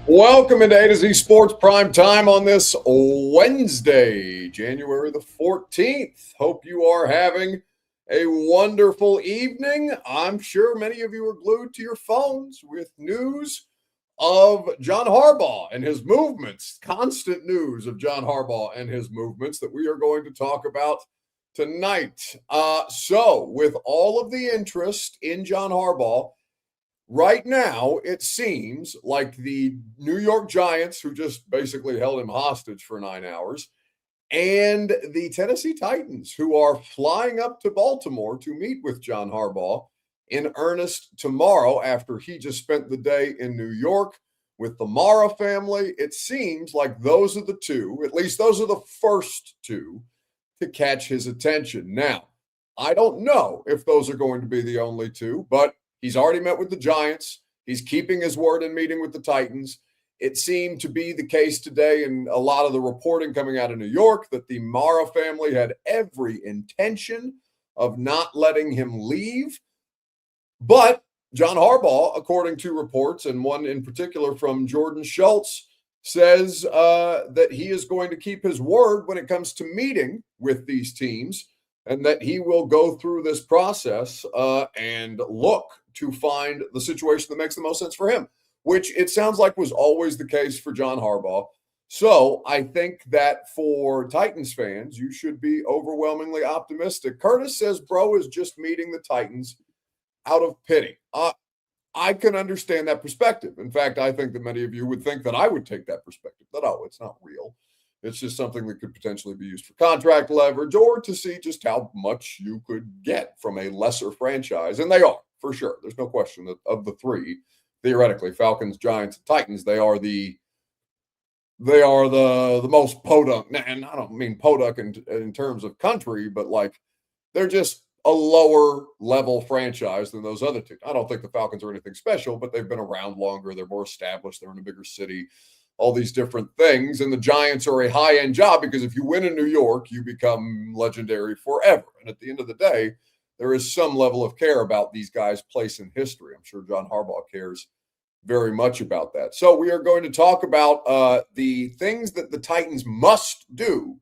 Welcome into A to Z Sports Prime Time on this Wednesday, January the 14th. Hope you are having a wonderful evening. I'm sure many of you are glued to your phones with news of John Harbaugh and his movements, constant news of John Harbaugh and his movements that we are going to talk about tonight. With all of the interest in John Harbaugh, right now, it seems like the New York Giants, who just basically held him hostage for 9 hours, and the Tennessee Titans, who are flying up to Baltimore to meet with John Harbaugh in earnest tomorrow after he just spent the day in New York with the Mara family. It seems like those are the two, at least those are the first two, to catch his attention. Now, I don't know if those are going to be the only two, but he's already met with the Giants. He's keeping his word in meeting with the Titans. It seemed to be the case today in a lot of the reporting coming out of New York that the Mara family had every intention of not letting him leave. But John Harbaugh, according to reports, and one in particular from Jordan Schultz, says that he is going to keep his word when it comes to meeting with these teams and that he will go through this process and look to find the situation that makes the most sense for him, which it sounds like was always the case for John Harbaugh. So I think that for Titans fans, you should be overwhelmingly optimistic. Curtis says Bro is just meeting the Titans out of pity. I can understand that perspective. In fact, I think that many of you would think that I would take that perspective, that, oh, it's not real. It's just something that could potentially be used for contract leverage or to see just how much you could get from a lesser franchise. And they are, for sure. There's no question that of the three, theoretically, Falcons, Giants, and Titans, they are the most podunk. And I don't mean podunk in terms of country, but like they're just a lower level franchise than those other two. I don't think the Falcons are anything special, but they've been around longer. They're more established. They're in a bigger city, all these different things. And the Giants are a high end job because if you win in New York, you become legendary forever. And at the end of the day, there is some level of care about these guys' place in history. I'm sure John Harbaugh cares very much about that. So we are going to talk about the things that the Titans must do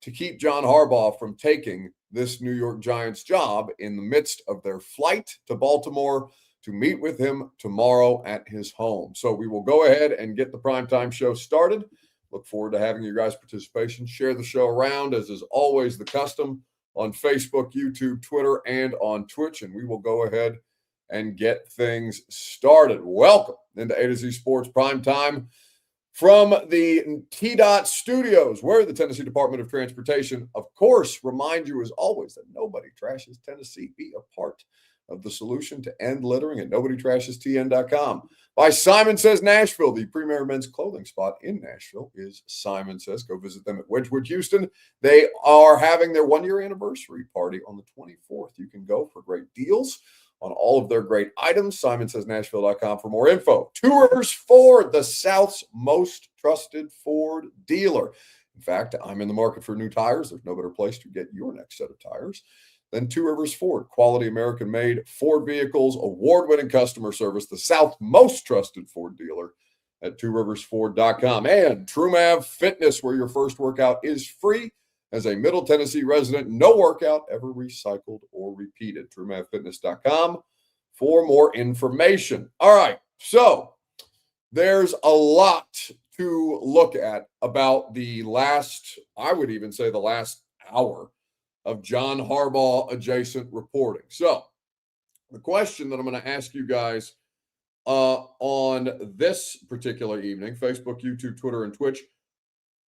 to keep John Harbaugh from taking this New York Giants job in the midst of their flight to Baltimore to meet with him tomorrow at his home. So we will go ahead and get the primetime show started. Look forward to having your guys' participation. Share the show around, as is always the custom, on Facebook, YouTube, Twitter, and on Twitch. And we will go ahead and get things started. Welcome into A to Z Sports Primetime from the TDOT studios, where the Tennessee Department of Transportation, of course, remind you as always that nobody trashes Tennessee. Be a part of the solution to end littering at nobodytrashestn.com. By Simon Says Nashville, the premier men's clothing spot in Nashville is Simon Says. Go visit them at Wedgwood, Houston. They are having their 1-year anniversary party on the 24th. You can go for great deals on all of their great items. SimonSaysNashville.com for more info. Two Rivers Ford, the South's most trusted Ford dealer. In fact, I'm in the market for new tires. There's no better place to get your next set of tires than Two Rivers Ford. Quality American-made Ford vehicles, award-winning customer service, the South's most trusted Ford dealer at TwoRiversFord.com. And TrueMav Fitness, where your first workout is free. As a Middle Tennessee resident, no workout ever recycled or repeated. TrueMathFitness.com for more information. All right, so there's a lot to look at about the last, I would even say the last hour of John Harbaugh adjacent reporting. So the question that I'm going to ask you guys on this particular evening, Facebook, YouTube, Twitter, and Twitch,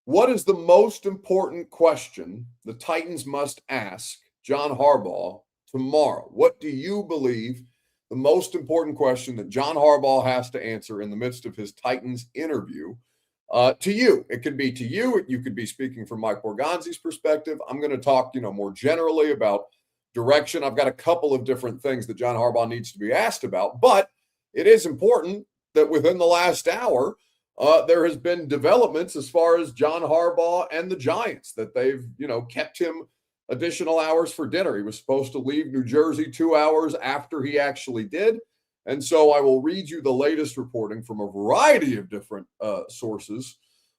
what is the most important question the Titans must ask John Harbaugh tomorrow? What do you believe the most important question that John Harbaugh has to answer in the midst of his Titans interview to you? It could be to you. You could be speaking from Mike Borgonzi's perspective. I'm going to talk, more generally about direction. I've got a couple of different things that John Harbaugh needs to be asked about, but it is important that within the last hour, there has been developments as far as John Harbaugh and the Giants, that they've, kept him additional hours for dinner. He was supposed to leave New Jersey 2 hours after he actually did. And so I will read you the latest reporting from a variety of different sources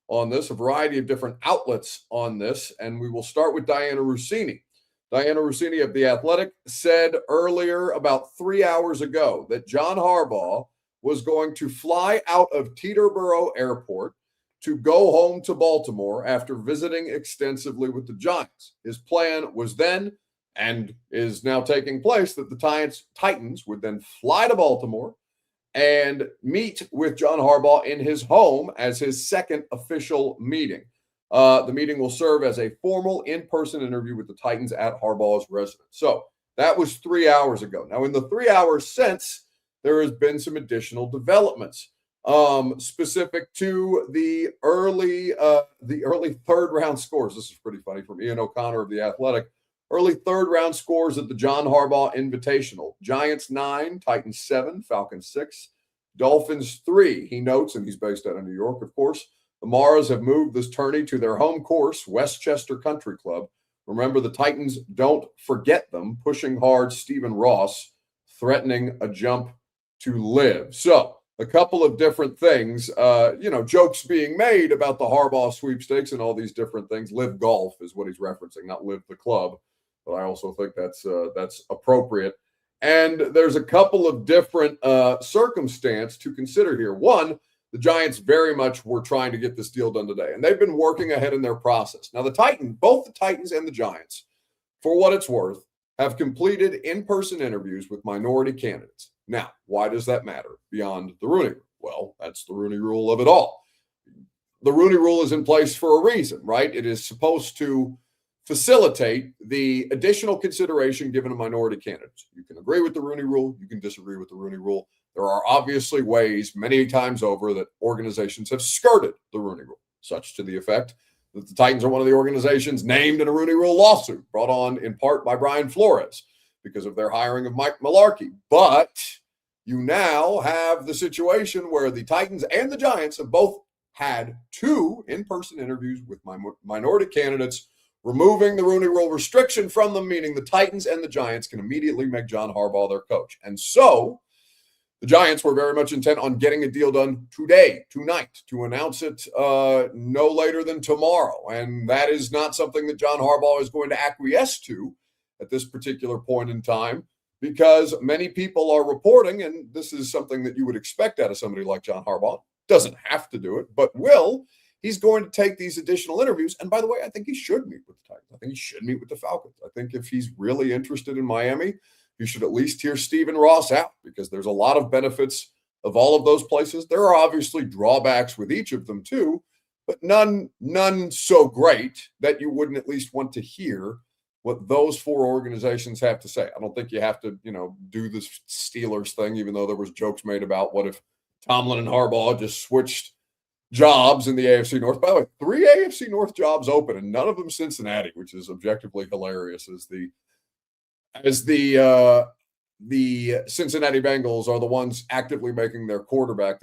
on this, a variety of different outlets on this. And we will start with Diana Rossini. Diana Rossini of The Athletic said earlier, about 3 hours ago, that John Harbaugh was going to fly out of Teterboro Airport to go home to Baltimore after visiting extensively with the Giants. His plan was then, and is now taking place, that the Titans would then fly to Baltimore and meet with John Harbaugh in his home as his second official meeting. The meeting will serve as a formal in-person interview with the Titans at Harbaugh's residence. So that was 3 hours ago. Now, in the 3 hours since, there has been some additional developments specific to the early third round scores. This is pretty funny, from Ian O'Connor of The Athletic. Early third round scores at the John Harbaugh Invitational: Giants 9, Titans 7, Falcons 6, Dolphins 3. He notes, and he's based out of New York, of course, the Maras have moved this tourney to their home course, Westchester Country Club. Remember, the Titans don't forget them, pushing hard Stephen Ross, threatening a jump to live. So a couple of different things, jokes being made about the Harbaugh sweepstakes and all these different things. Live Golf is what he's referencing, not Live the Club. But I also think that's appropriate. And there's a couple of different circumstances to consider here. One, the Giants very much were trying to get this deal done today, and they've been working ahead in their process. Now, both the Titans and the Giants, for what it's worth, have completed in-person interviews with minority candidates. Now, why does that matter beyond the Rooney Rule? Well, that's the Rooney Rule of it all. The Rooney Rule is in place for a reason, right? It is supposed to facilitate the additional consideration given to minority candidates. You can agree with the Rooney Rule. You can disagree with the Rooney Rule. There are obviously ways, many times over, that organizations have skirted the Rooney Rule, such to the effect that the Titans are one of the organizations named in a Rooney Rule lawsuit brought on in part by Brian Flores because of their hiring of Mike Mularkey. But you now have the situation where the Titans and the Giants have both had 2 in-person interviews with minority candidates, removing the Rooney Rule restriction from them, meaning the Titans and the Giants can immediately make John Harbaugh their coach. And so the Giants were very much intent on getting a deal done tonight, to announce it no later than tomorrow. And that is not something that John Harbaugh is going to acquiesce to at this particular point in time, because many people are reporting, and this is something that you would expect out of somebody like John Harbaugh, doesn't have to do it, but will. He's going to take these additional interviews. And by the way, I think he should meet with the Titans. I think he should meet with the Falcons. I think if he's really interested in Miami, you should at least hear Stephen Ross out, because there's a lot of benefits of all of those places. There are obviously drawbacks with each of them too, but none so great that you wouldn't at least want to hear what those 4 organizations have to say. I don't think you have to, do this Steelers thing, even though there was jokes made about what if Tomlin and Harbaugh just switched jobs in the AFC North. By the way, 3 AFC North jobs open, and none of them Cincinnati, which is objectively hilarious, as the Cincinnati Bengals are the ones actively making their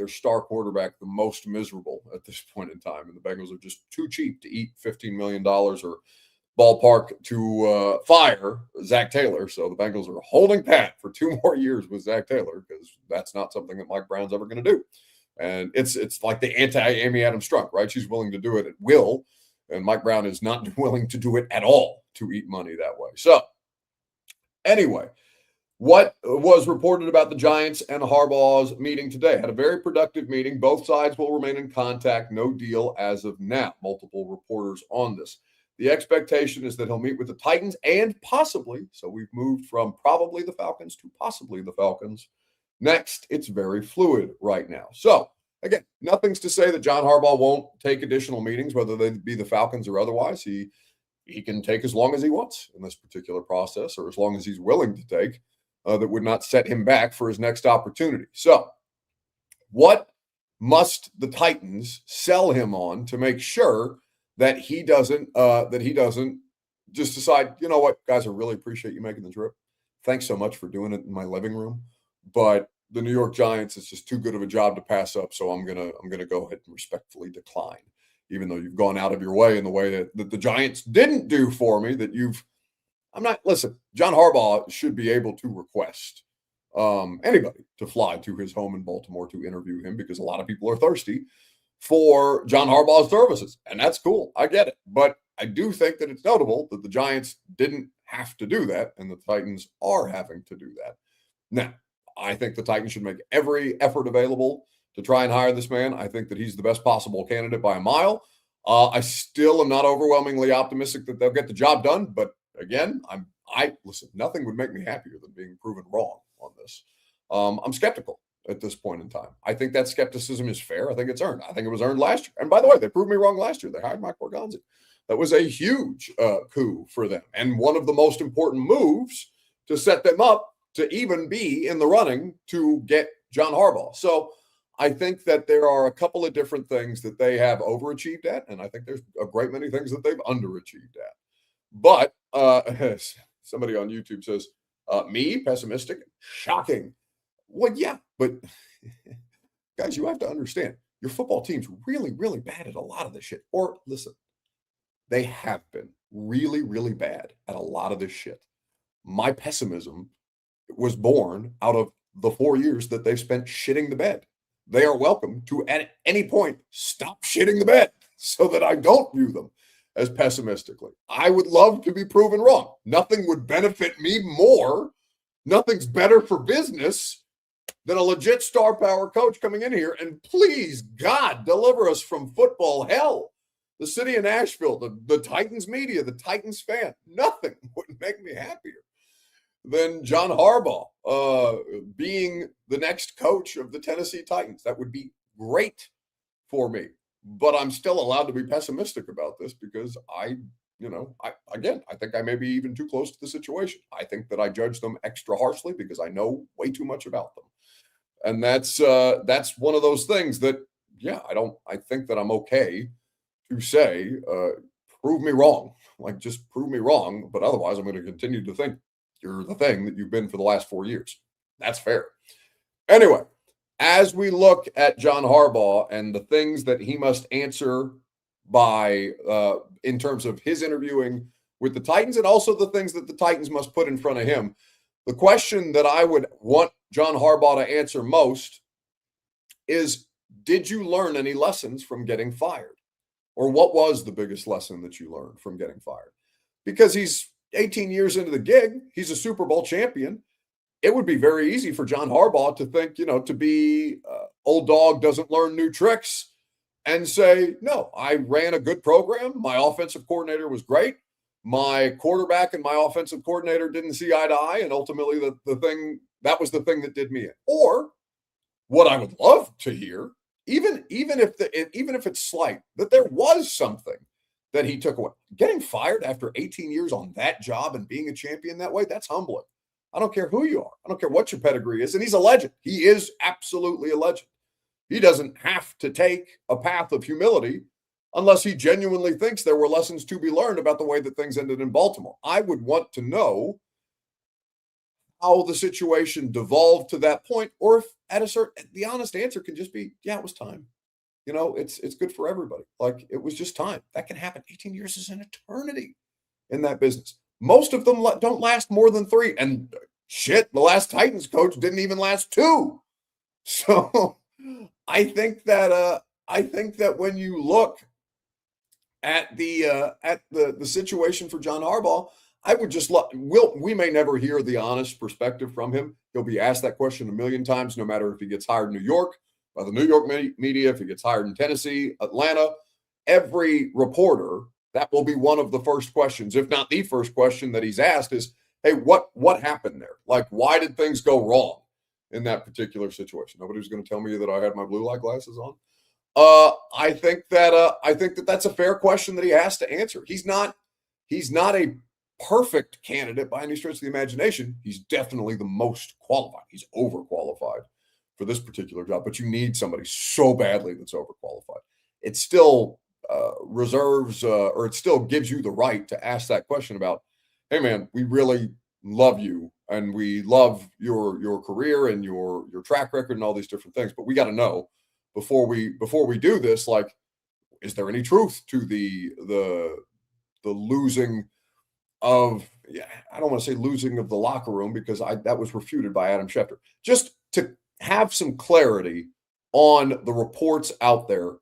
star quarterback, the most miserable at this point in time. And the Bengals are just too cheap to eat $15 million or ballpark to fire Zach Taylor. So the Bengals are holding pat for 2 more years with Zach Taylor, because that's not something that Mike Brown's ever going to do. And it's like the anti-Amy Adams Strunk, right? She's willing to do it at will, and Mike Brown is not willing to do it at all to eat money that way. So anyway, what was reported about the Giants and Harbaugh's meeting today? Had a very productive meeting. Both sides will remain in contact. No deal as of now. Multiple reporters on this. The expectation is that he'll meet with the Titans and possibly, so we've moved from probably the Falcons to possibly the Falcons. Next, it's very fluid right now. So again, nothing's to say that John Harbaugh won't take additional meetings, whether they be the Falcons or otherwise. He can take as long as he wants in this particular process, or as long as he's willing to take, that would not set him back for his next opportunity. So what must the Titans sell him on to make sure that he doesn't just decide, you know what, guys, I really appreciate you making the trip. Thanks so much for doing it in my living room, but the New York Giants is just too good of a job to pass up, so I'm gonna go ahead and respectfully decline, even though you've gone out of your way in the way that the Giants didn't do for me. Listen, John Harbaugh should be able to request anybody to fly to his home in Baltimore to interview him because a lot of people are thirsty for John Harbaugh's services. And that's cool. I get it. But I do think that it's notable that the Giants didn't have to do that, and the Titans are having to do that. Now, I think the Titans should make every effort available to try and hire this man. I think that he's the best possible candidate by a mile. I still am not overwhelmingly optimistic that they'll get the job done. But again, listen, nothing would make me happier than being proven wrong on this. I'm skeptical at this point in time. I think that skepticism is fair. I think it's earned. I think it was earned last year. And by the way, they proved me wrong last year. They hired Mike Orgonzi. That was a huge coup for them, and one of the most important moves to set them up to even be in the running to get John Harbaugh. So I think that there are a couple of different things that they have overachieved at, and I think there's a great many things that they've underachieved at. But somebody on YouTube says, me, pessimistic, shocking. Well, yeah, but guys, you have to understand, your football team's really, really bad at a lot of this shit. Or listen, they have been really, really bad at a lot of this shit. My pessimism was born out of the 4 years that they've spent shitting the bed. They are welcome to, at any point, stop shitting the bed so that I don't view them as pessimistically. I would love to be proven wrong. Nothing would benefit me more. Nothing's better for business than a legit star power coach coming in here and please, God, deliver us from football hell. The city of Nashville, the Titans media, the Titans fan, nothing would make me happier than John Harbaugh being the next coach of the Tennessee Titans. That would be great for me. But I'm still allowed to be pessimistic about this because I think I may be even too close to the situation. I think that I judge them extra harshly because I know way too much about them. And that's one of those things that, I think that I'm okay to say, prove me wrong. Like, just prove me wrong. But otherwise, I'm going to continue to think you're the thing that you've been for the last 4 years. That's fair. Anyway, as we look at John Harbaugh and the things that he must answer by in terms of his interviewing with the Titans and also the things that the Titans must put in front of him, the question that I would want John Harbaugh to answer most is, did you learn any lessons from getting fired? Or what was the biggest lesson that you learned from getting fired? Because he's 18 years into the gig. He's a Super Bowl champion. It would be very easy for John Harbaugh to think, to be old dog doesn't learn new tricks and say, no, I ran a good program. My offensive coordinator was great. My quarterback and my offensive coordinator didn't see eye to eye. And ultimately that was the thing that did me in. Or what I would love to hear, even if it's slight, that there was something that he took away. Getting fired after 18 years on that job and being a champion that way, that's humbling. I don't care who you are. I don't care what your pedigree is. And he's a legend. He is absolutely a legend. He doesn't have to take a path of humility unless he genuinely thinks there were lessons to be learned about the way that things ended in Baltimore. I would want to know how the situation devolved to that point, or if the honest answer can just be, yeah, it was time. It's good for everybody. Like, it was just time. That can happen. 18 years is an eternity in that business. Most of them don't last more than 3. And shit, the last Titans coach didn't even last 2. So I think that when you look at the situation for John Harbaugh, I would just we may never hear the honest perspective from him. He'll be asked that question a million times, no matter if he gets hired in New York by the New York media, if he gets hired in Tennessee, Atlanta. Every reporter, that will be one of the first questions, if not the first question that he's asked is, hey, what happened there? Like, why did things go wrong in that particular situation? Nobody's going to tell me that I had my blue light glasses on. I think that that's a fair question that he has to answer. He's not a perfect candidate by any stretch of the imagination. He's definitely the most qualified. He's overqualified for this particular job, but you need somebody so badly that's overqualified. It still reserves or it still gives you the right to ask that question about, hey man, we really love you and we love your career and your track record and all these different things, but we got to know before we do this, like, is there any truth to the losing of yeah, I don't want to say losing of the locker room because that was refuted by Adam Schefter. Just to have some clarity on the reports out there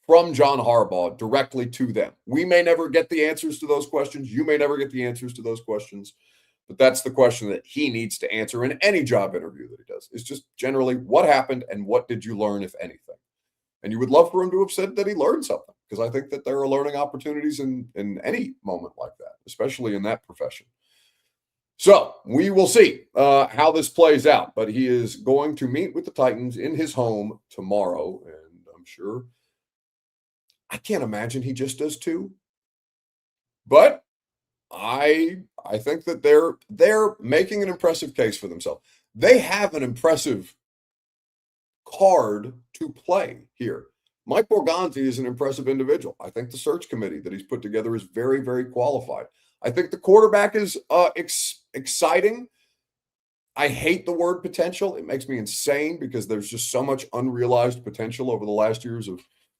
from John Harbaugh directly to them. We may never get the answers to those questions. You may never get the answers to those questions. But that's the question that he needs to answer in any job interview that he does. Is just generally what happened and what did you learn, if anything? And you would love for him to have said that he learned something, because I think that there are learning opportunities in any moment like that, especially in that profession. So we will see how this plays out. But he is going to meet with the Titans in his home tomorrow, and I'm sure I can't imagine he just does two. But I think that they're making an impressive case for themselves. They have an impressive card to play here. Mike Borgonzi is an impressive individual. I think the search committee that he's put together is very, very qualified. I think the quarterback is exciting. I hate the word potential. It makes me insane because there's just so much unrealized potential over the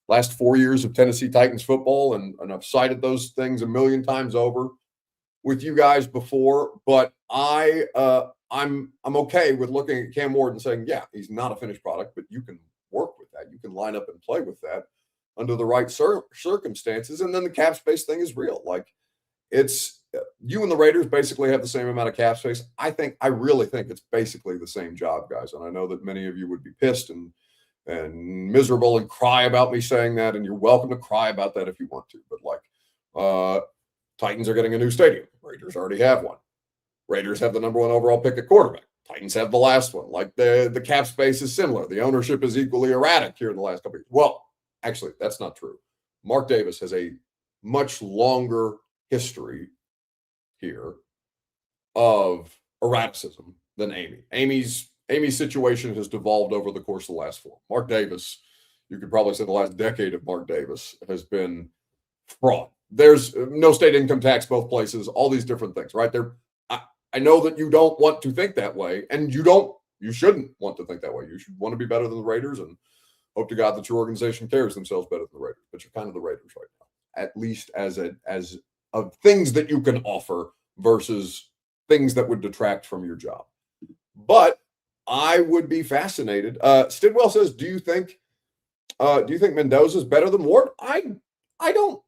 last 4 years of Tennessee Titans football, and I've cited those things a million times over with you guys before. But I'm okay with looking at Cam Ward and saying, yeah, he's not a finished product, but you can work with that. You can line up and play with that under the right circumstances. And then the cap space thing is real. Like, it's you and the Raiders basically have the same amount of cap space. I really think it's basically the same job, guys. And I know that many of you would be pissed and miserable and cry about me saying that. And you're welcome to cry about that if you want to. But Titans are getting a new stadium. Raiders already have one. Raiders have the number 1 overall pick at quarterback. Titans have the last one. Like, the cap space is similar. The ownership is equally erratic here in the last couple of years. Well, actually, that's not true. Mark Davis has a much longer history here of erraticism than Amy. Amy's situation has devolved over the course of the last 4. Mark Davis, you could probably say the last decade of Mark Davis has been fraud. There's no state income tax both places, all these different things, right? I know that you don't want to think that way, and you shouldn't want to think that way. You should want to be better than the Raiders and hope to God that your organization carries themselves better than the Raiders, but you're kind of the Raiders right now, at least as of things that you can offer versus things that would detract from your job. But I would be fascinated. Stidwell says, do you think Mendoza is better than Ward? I don't.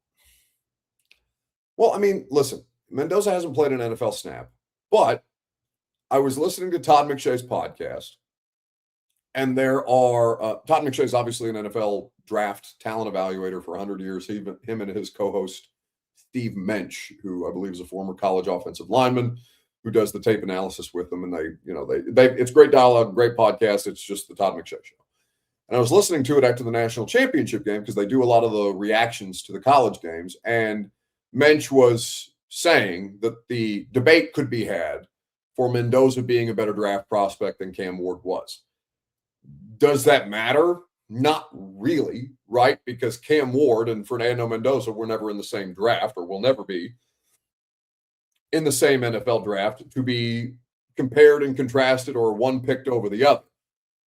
Well, I mean, listen, Mendoza hasn't played an NFL snap, but I was listening to Todd McShay's podcast, and there are Todd McShay is obviously an NFL draft talent evaluator for 100 years. Him and his co-host Steve Mensch, who I believe is a former college offensive lineman, who does the tape analysis with them, and they it's great dialogue, great podcast. It's just the Todd McShay show. And I was listening to it after the national championship game because they do a lot of the reactions to the college games, and Mensch was saying that the debate could be had for Mendoza being a better draft prospect than Cam Ward was. Does that matter? Not really, right? Because Cam Ward and Fernando Mendoza were never in the same draft, or will never be in the same NFL draft to be compared and contrasted or one picked over the other.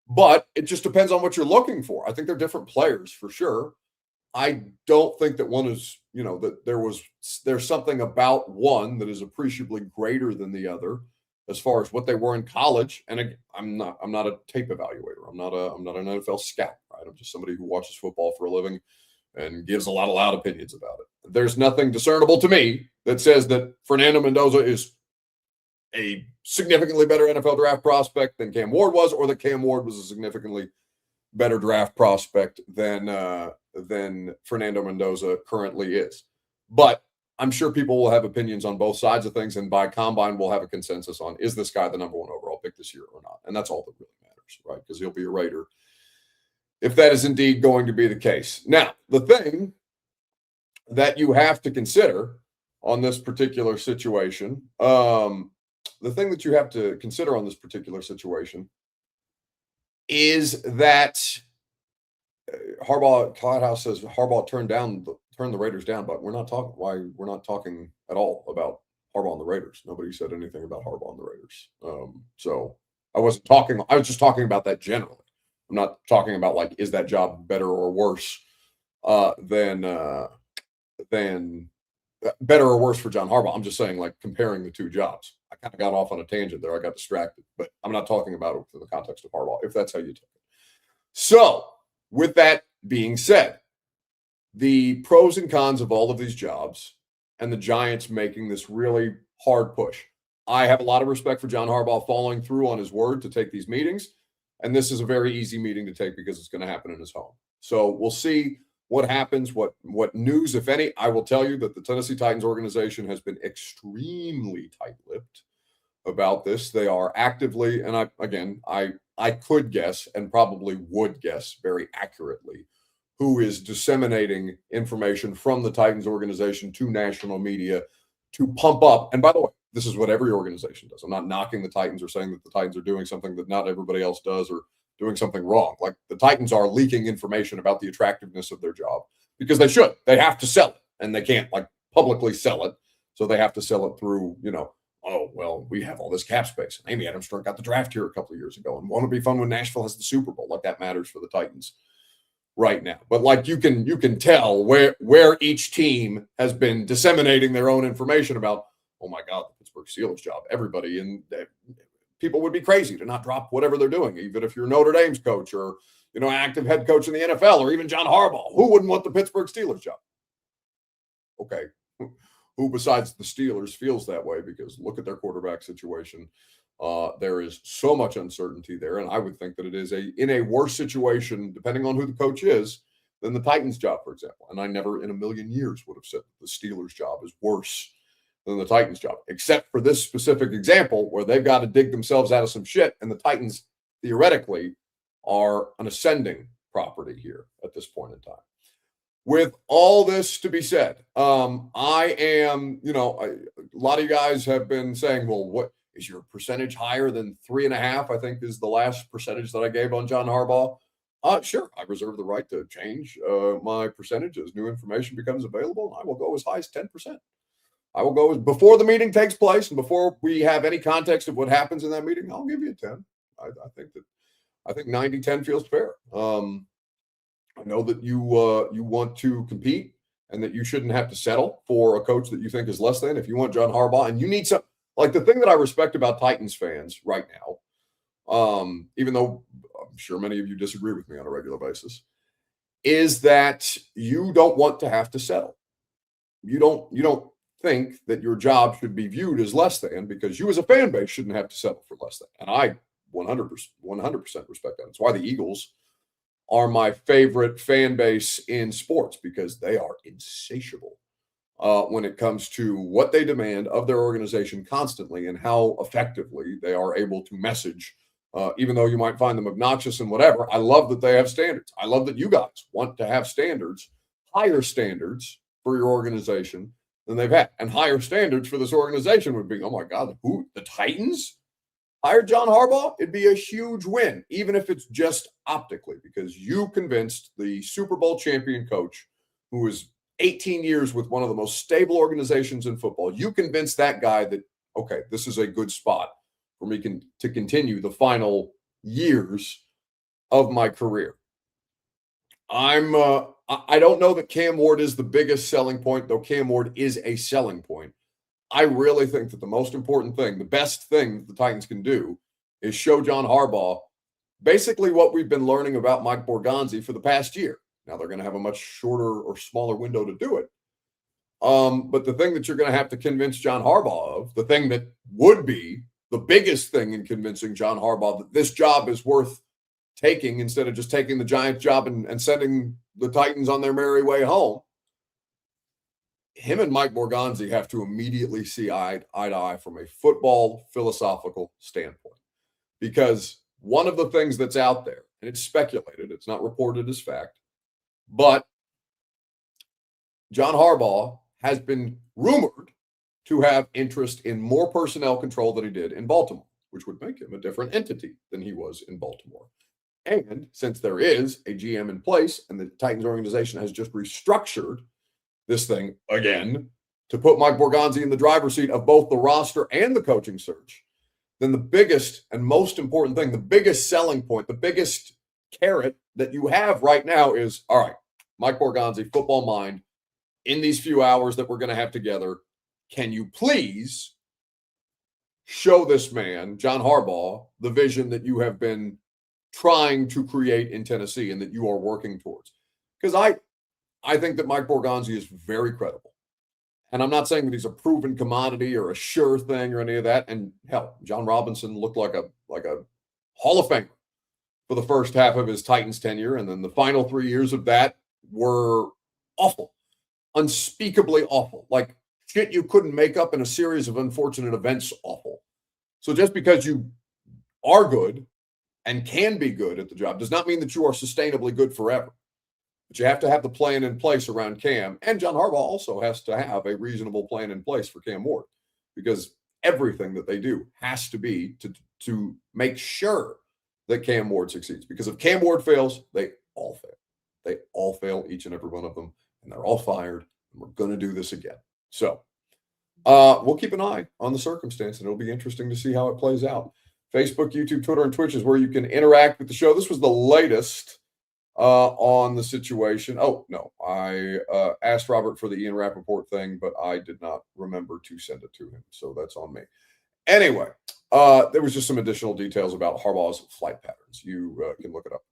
But it just depends on what you're looking for. I think they're different players for sure. I don't think that one is, that there's something about one that is appreciably greater than the other as far as what they were in college. And again, I'm not a tape evaluator. I'm not an NFL scout, right? I'm just somebody who watches football for a living and gives a lot of loud opinions about it. There's nothing discernible to me that says that Fernando Mendoza is a significantly better NFL draft prospect than Cam Ward was, or that Cam Ward was a significantly better draft prospect than Fernando Mendoza currently is. But I'm sure people will have opinions on both sides of things, and by combine, we'll have a consensus on, is this guy the number 1 overall pick this year or not? And that's all that really matters, right? Because he'll be a Raider if that is indeed going to be the case. Now, the thing that you have to consider on this particular situation, is that Cloudhouse says Harbaugh turned the Raiders down, but we're not talking at all about Harbaugh and the Raiders. Nobody said anything about Harbaugh and the Raiders. So I was just talking about that generally. I'm not talking about is that job better or worse than better or worse for John Harbaugh. I'm just saying, like, comparing the two jobs. I kind of got off on a tangent there. I got distracted, but I'm not talking about it in the context of Harbaugh, if that's how you take it. So, with that being said, the pros and cons of all of these jobs and the Giants making this really hard push. I have a lot of respect for John Harbaugh following through on his word to take these meetings. And this is a very easy meeting to take because it's going to happen in his home. So we'll see what happens, what news, if any. I will tell you that the Tennessee Titans organization has been extremely tight-lipped about this. They are actively, and I could guess and probably would guess very accurately who is disseminating information from the Titans organization to national media to pump up. And by the way, this is what every organization does. I'm not knocking the Titans or saying that the Titans are doing something that not everybody else does or doing something wrong. Like, the Titans are leaking information about the attractiveness of their job because they should. They have to sell it, and they can't, like, publicly sell it. So they have to sell it through, oh, well, we have all this cap space. Amy Adams Strunk got the draft here a couple of years ago, and won't it be fun when Nashville has the Super Bowl? Like, that matters for the Titans right now. But, like, you can tell where each team has been disseminating their own information about, oh my God, the Pittsburgh Steelers job. Everybody, and people would be crazy to not drop whatever they're doing, even if you're Notre Dame's coach or, active head coach in the NFL, or even John Harbaugh. Who wouldn't want the Pittsburgh Steelers job? Okay. Who besides the Steelers feels that way? Because look at their quarterback situation. There is so much uncertainty there. And I would think that it is in a worse situation, depending on who the coach is, than the Titans job, for example. And I never in a million years would have said the Steelers job is worse than the Titans job, except for this specific example where they've got to dig themselves out of some shit. And the Titans theoretically are an ascending property here at this point in time. With all this to be said, I am, a lot of you guys have been saying, well, what is your percentage higher than 3.5? I think is the last percentage that I gave on John Harbaugh. Sure, I reserve the right to change my percentage as new information becomes available. And I will go as high as 10%. I will go before the meeting takes place and before we have any context of what happens in that meeting. I'll give you a 10. I think 90-10 feels fair. I know that you want to compete and that you shouldn't have to settle for a coach that you think is less than. If you want John Harbaugh and you need some, like, the thing that I respect about Titans fans right now, even though I'm sure many of you disagree with me on a regular basis, is that you don't want to have to settle. You don't think that your job should be viewed as less than, because you as a fan base shouldn't have to settle for less than. And I 100% respect that. That's why the Eagles are my favorite fan base in sports, because they are insatiable when it comes to what they demand of their organization constantly and how effectively they are able to message, even though you might find them obnoxious and whatever. I love that they have standards. I love that you guys want to have standards, higher standards for your organization than they've had. And higher standards for this organization would be, oh my God, who, the Titans hired John Harbaugh? It'd be a huge win, even if it's just optically, because you convinced the Super Bowl champion coach, who was 18 years with one of the most stable organizations in football. You convinced that guy that, okay, this is a good spot for me to continue the final years of my career. I don't know that Cam Ward is the biggest selling point, though Cam Ward is a selling point. I really think that the most important thing, the best thing the Titans can do, is show John Harbaugh basically what we've been learning about Mike Borgonzi for the past year. Now, they're going to have a much shorter or smaller window to do it. But the thing that you're going to have to convince John Harbaugh of, the thing that would be the biggest thing in convincing John Harbaugh that this job is worth taking instead of just taking the Giants job and sending the Titans on their merry way home, him and Mike Borgonzi have to immediately see eye to eye from a football philosophical standpoint. Because one of the things that's out there, and it's speculated, it's not reported as fact, but John Harbaugh has been rumored to have interest in more personnel control than he did in Baltimore, which would make him a different entity than he was in Baltimore. And since there is a GM in place and the Titans organization has just restructured this thing again to put Mike Borgonzi in the driver's seat of both the roster and the coaching search, then the biggest and most important thing, the biggest selling point, the biggest carrot that you have right now is, all right, Mike Borgonzi, football mind, in these few hours that we're going to have together, can you please show this man, John Harbaugh, the vision that you have been trying to create in Tennessee and that you are working towards? Because I think that Mike Borgonzi is very credible. And I'm not saying that he's a proven commodity or a sure thing or any of that. And hell, John Robinson looked like a Hall of Famer for the first half of his Titans tenure. And then the final 3 years of that were awful, unspeakably awful. Like shit you couldn't make up in a series of unfortunate events awful. So just because you are good and can be good at the job does not mean that you are sustainably good forever. But you have to have the plan in place around Cam. And John Harbaugh also has to have a reasonable plan in place for Cam Ward, because everything that they do has to be to make sure that Cam Ward succeeds. Because if Cam Ward fails, they all fail. They all fail, each and every one of them, and they're all fired. And we're going to do this again. So we'll keep an eye on the circumstance, and it'll be interesting to see how it plays out. Facebook, YouTube, Twitter, and Twitch is where you can interact with the show. This was the latest on the situation. Oh, no, I asked Robert for the Ian Rappaport thing, but I did not remember to send it to him. So that's on me. Anyway, there was just some additional details about Harbaugh's flight patterns. You can look it up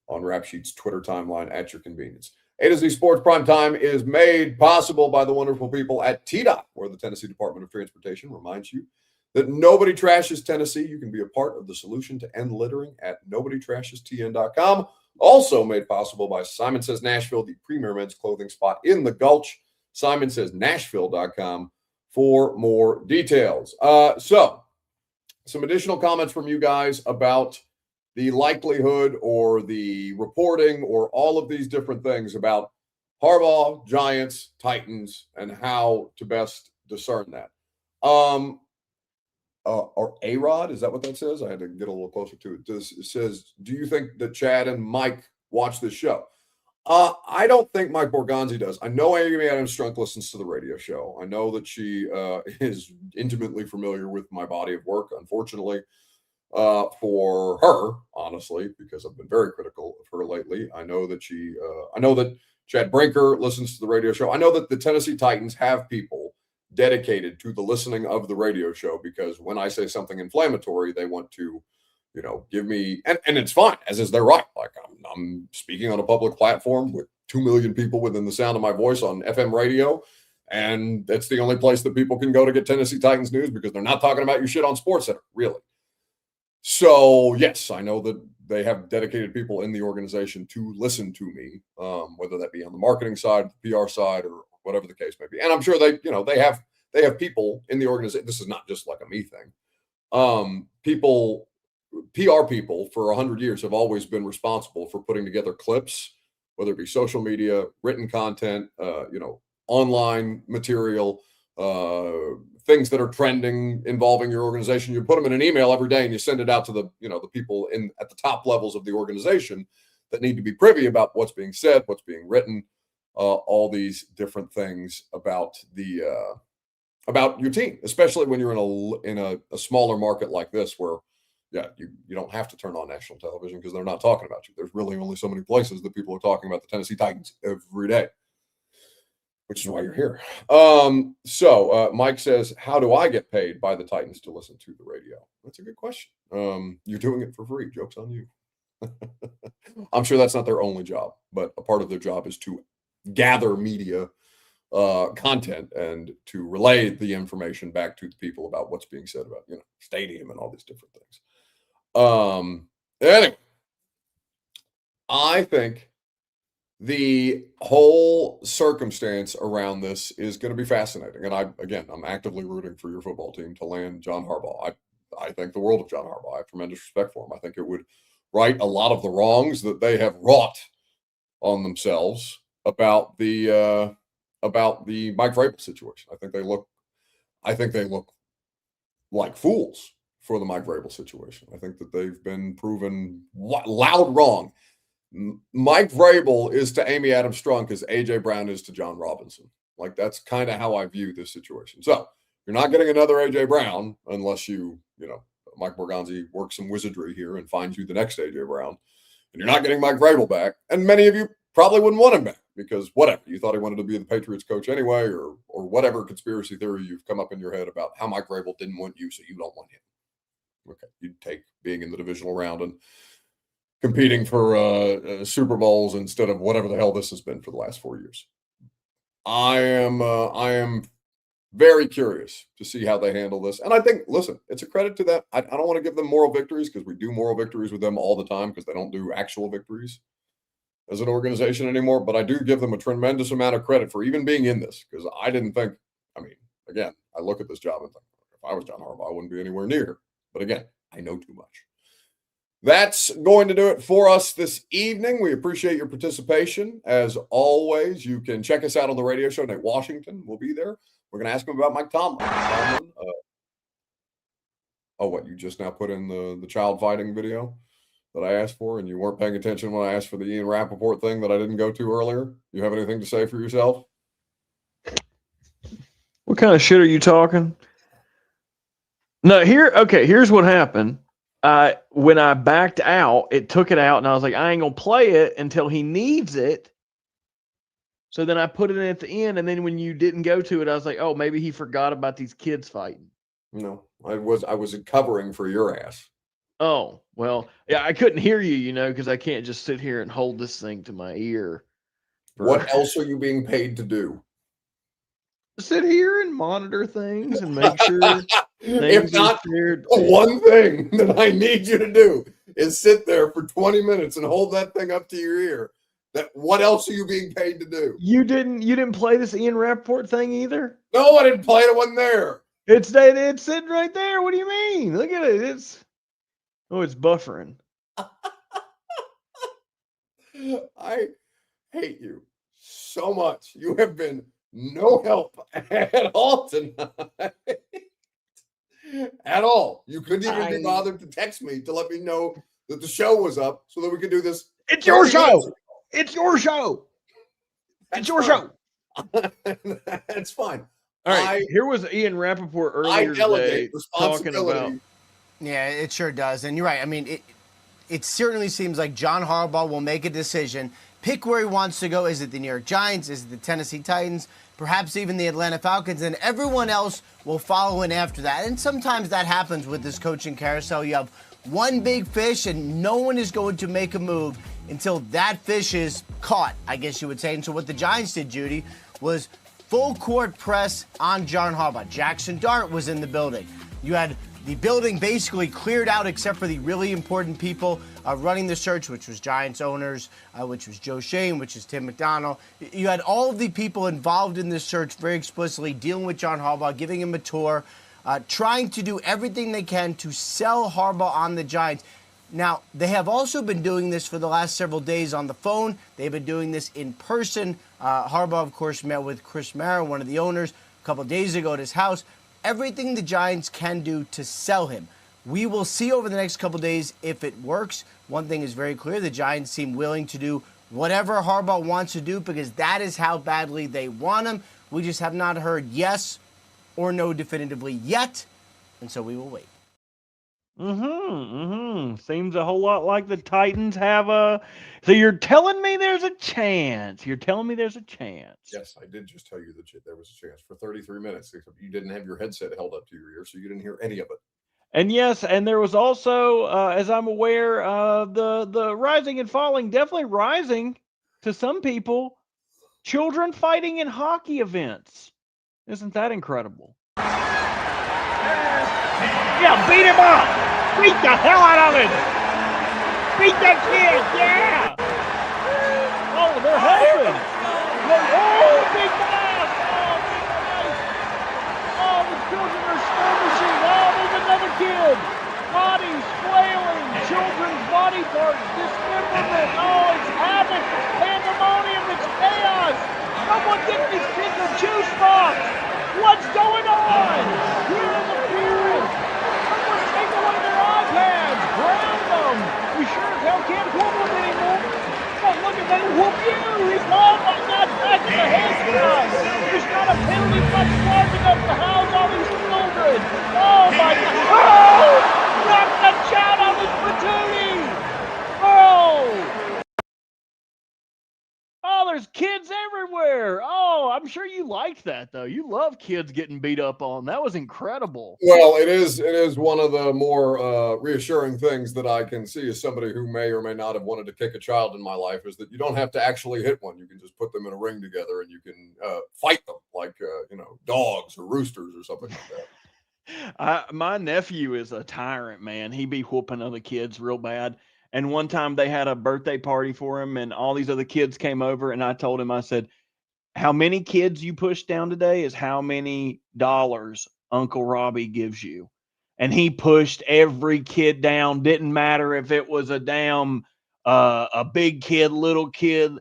on Rap Sheet's Twitter timeline at your convenience. A to Z Sports Prime Time is made possible by the wonderful people at TDOT, where the Tennessee Department of Transportation reminds you that nobody trashes Tennessee. You can be a part of the solution to end littering at nobodytrashestn.com. Also made possible by Simon Says Nashville, the premier men's clothing spot in the Gulch. SimonSaysNashville.com for more details. So some additional comments from you guys about the likelihood or the reporting or all of these different things about Harbaugh, Giants, Titans, and how to best discern that. Or A-Rod, is that what that says? I had to get a little closer to it. It says, do you think that Chad and Mike watch this show? I don't think Mike Borgonzi does. I know Amy Adams Strunk listens to the radio show. I know that she is intimately familiar with my body of work, unfortunately, for her, honestly, because I've been very critical of her lately. I know that Chad Brinker listens to the radio show. I know that the Tennessee Titans have people dedicated to the listening of the radio show, because when I say something inflammatory, they want to, give me, and it's fine, as is their right. Like I'm speaking on a public platform with 2 million people within the sound of my voice on FM radio, and that's the only place that people can go to get Tennessee Titans news, because they're not talking about your shit on SportsCenter, really. So yes, I know that they have dedicated people in the organization to listen to me, whether that be on the marketing side, the PR side, or whatever the case may be. And I'm sure they have people in the organization. This is not just like a me thing. PR people for 100 years have always been responsible for putting together clips, whether it be social media, written content, online material, things that are trending involving your organization. You put them in an email every day and you send it out to the people at the top levels of the organization that need to be privy about what's being said, what's being written, all these different things about your team, especially when you're in a smaller market like this, where you don't have to turn on national television because they're not talking about you. There's really only so many places that people are talking about the Tennessee Titans every day, which is why you're here. So Mike says, how do I get paid by the Titans to listen to the radio? That's a good question. You're doing it for free. Joke's on you. I'm sure that's not their only job, but a part of their job is to gather media content and to relay the information back to the people about what's being said about, stadium and all these different things. Anyway, I think the whole circumstance around this is going to be fascinating. And I'm actively rooting for your football team to land John Harbaugh. I think the world of John Harbaugh. I have tremendous respect for him. I think it would right a lot of the wrongs that they have wrought on themselves about the Mike Vrabel situation. I think they look like fools for the Mike Vrabel situation. I think that they've been proven loud wrong. Mike Vrabel is to Amy Adams Strunk as AJ Brown is to John Robinson. Like, that's kind of how I view this situation. So you're not getting another AJ Brown unless Mike Borgonzi works some wizardry here and finds you the next AJ Brown. And you're not getting Mike Vrabel back. And many of you probably wouldn't want him back because whatever, you thought he wanted to be the Patriots coach anyway, or whatever conspiracy theory you've come up in your head about how Mike Vrabel didn't want you, so you don't want him. Okay, you'd take being in the divisional round and competing for Super Bowls instead of whatever the hell this has been for the last 4 years. I am very curious to see how they handle this. And I think, listen, it's a credit to that. I don't want to give them moral victories because we do moral victories with them all the time because they don't do actual victories as an organization anymore. But I do give them a tremendous amount of credit for even being in this because I didn't think, I mean, again, I look at this job and think, if I was John Harbaugh, I wouldn't be anywhere near. But again, I know too much. That's going to do it for us this evening. We appreciate your participation. As always, you can check us out on the radio show. Nate Washington will be there. We're going to ask him about Mike Tomlin. What, you just now put in the child fighting video that I asked for, and you weren't paying attention when I asked for the Ian Rappaport thing that I didn't go to earlier? You have anything to say for yourself? What kind of shit are you talking? No, here's what happened. When I backed out, it took it out, and I was like, I ain't going to play it until he needs it. So then I put it in at the end, and then when you didn't go to it, I was like, oh, maybe he forgot about these kids fighting. No, I was covering for your ass. Oh, well, yeah, I couldn't hear you, because I can't just sit here and hold this thing to my ear. What else are you being paid to do? Sit here and monitor things and make sure if not, one thing that I need you to do is sit there for 20 minutes and hold that thing up to your ear. What else are you being paid to do? You didn't play this Ian Rappaport thing either? No, I didn't play it. It wasn't there. It's sitting right there. What do you mean? Look at it. It's buffering. I hate you so much. You have been no help at all tonight. At all. You couldn't even be bothered to text me to let me know that the show was up so that we could do this. It's your show. It's your show. It's your show. That's fine. All right. Here was Ian Rappaport earlier today talking about. Yeah, it sure does. And you're right. I mean, it certainly seems like John Harbaugh will make a decision, pick where he wants to go. Is it the New York Giants? Is it the Tennessee Titans? Perhaps even the Atlanta Falcons, and everyone else will follow in after that. And sometimes that happens with this coaching carousel. You have one big fish, and no one is going to make a move until that fish is caught, I guess you would say. And so what the Giants did, Judy, was full court press on John Harbaugh. Jackson Dart was in the building. You had the building basically cleared out except for the really important people running the search, which was Giants owners, which was Joe Shane, which is Tim McDonald. You had all of the people involved in this search very explicitly dealing with John Harbaugh, giving him a tour, trying to do everything they can to sell Harbaugh on the Giants. Now, they have also been doing this for the last several days on the phone. They've been doing this in person. Harbaugh, of course, met with Chris Mara, one of the owners, a couple days ago at his house. Everything the Giants can do to sell him. We will see over the next couple days if it works. One thing is very clear. The Giants seem willing to do whatever Harbaugh wants to do because that is how badly they want him. We just have not heard yes or no definitively yet, and so we will wait. Seems a whole lot like the Titans have a... So you're telling me there's a chance. You're telling me there's a chance. Yes, I did just tell you that there was a chance for 33 minutes. Except you didn't have your headset held up to your ear, so you didn't hear any of it. And yes, and there was also, as I'm aware, the rising and falling, definitely rising to some people, children fighting in hockey events. Isn't that incredible? Yeah, beat him up! Beat the hell out of him! Beat that kid! Yeah! Oh, they're helping! Oh, big blast! Oh, big blast! Oh, the children are skirmishing! Oh, there's another kid! Bodies flailing! Children's body parts! Dismemberment! Oh, it's havoc! Pandemonium! It's chaos! Someone get these kids a juice box! What's going on? Where are the parents? Someone take away their iPads! Ground them! We sure as hell can't whoop them anymore! Oh, look at that! Whoop you! He's oh my God! Back in the head shot! There's not a penalty box large enough to house all these children! Oh my God! Oh! Knock the child on this patootie! Oh! Oh, there's kids I'm sure you liked that though. You love kids getting beat up on. That was incredible. Well, it is one of the more reassuring things that I can see as somebody who may or may not have wanted to kick a child in my life is that you don't have to actually hit one. You can just put them in a ring together and you can fight them like dogs or roosters or something like that. My nephew is a tyrant, man. He be whooping other kids real bad. And one time they had a birthday party for him, and all these other kids came over, and I told him, I said, how many kids you push down today is how many dollars Uncle Robbie gives you. And he pushed every kid down. Didn't matter if it was a damn a big kid, little kid,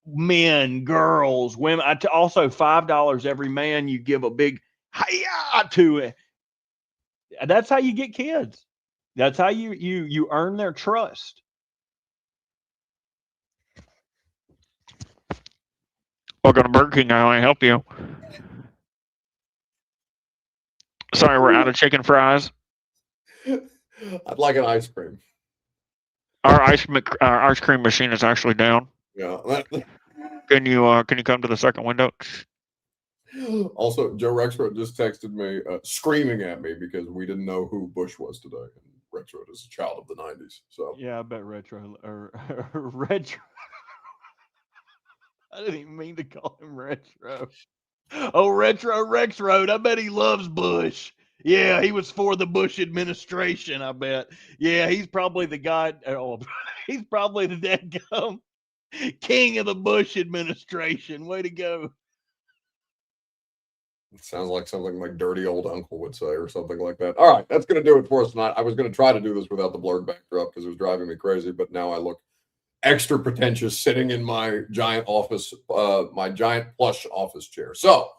men, girls, women. Also $5 every man. You give a big hiya to it. That's how you get kids. That's how you earn their trust. Welcome to Burger King. How may I help you? Sorry, we're out of chicken fries. I'd like an ice cream. Our ice cream machine is actually down. Yeah. Can you come to the second window? Also, Joe Rexroad just texted me, screaming at me because we didn't know who Bush was today. And Rexroad is a child of the '90s. So yeah, I bet retro or retro. I didn't even mean to call him retro. Oh, retro Rexroad. I bet he loves Bush. Yeah, he was for the Bush administration. I bet. Yeah, he's probably the guy. Oh, he's probably the dadgum king of the Bush administration. Way to go. it sounds like something my dirty old uncle would say or something like that. All right, that's going to do it for us tonight. I was going to try to do this without the blurred backdrop because it was driving me crazy, but now I look extra pretentious sitting in my giant office, my giant plush office chair. So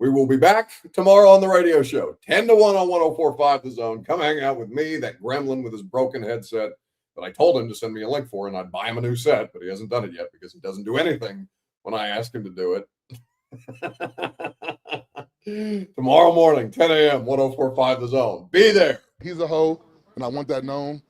we will be back tomorrow on the radio show, 10 to 1 on 104.5 The Zone. Come hang out with me, that gremlin with his broken headset that I told him to send me a link for, and I'd buy him a new set, but he hasn't done it yet because he doesn't do anything when I ask him to do it. Tomorrow morning, 10 a.m., 104.5 The Zone. Be there. He's a hoe, and I want that known.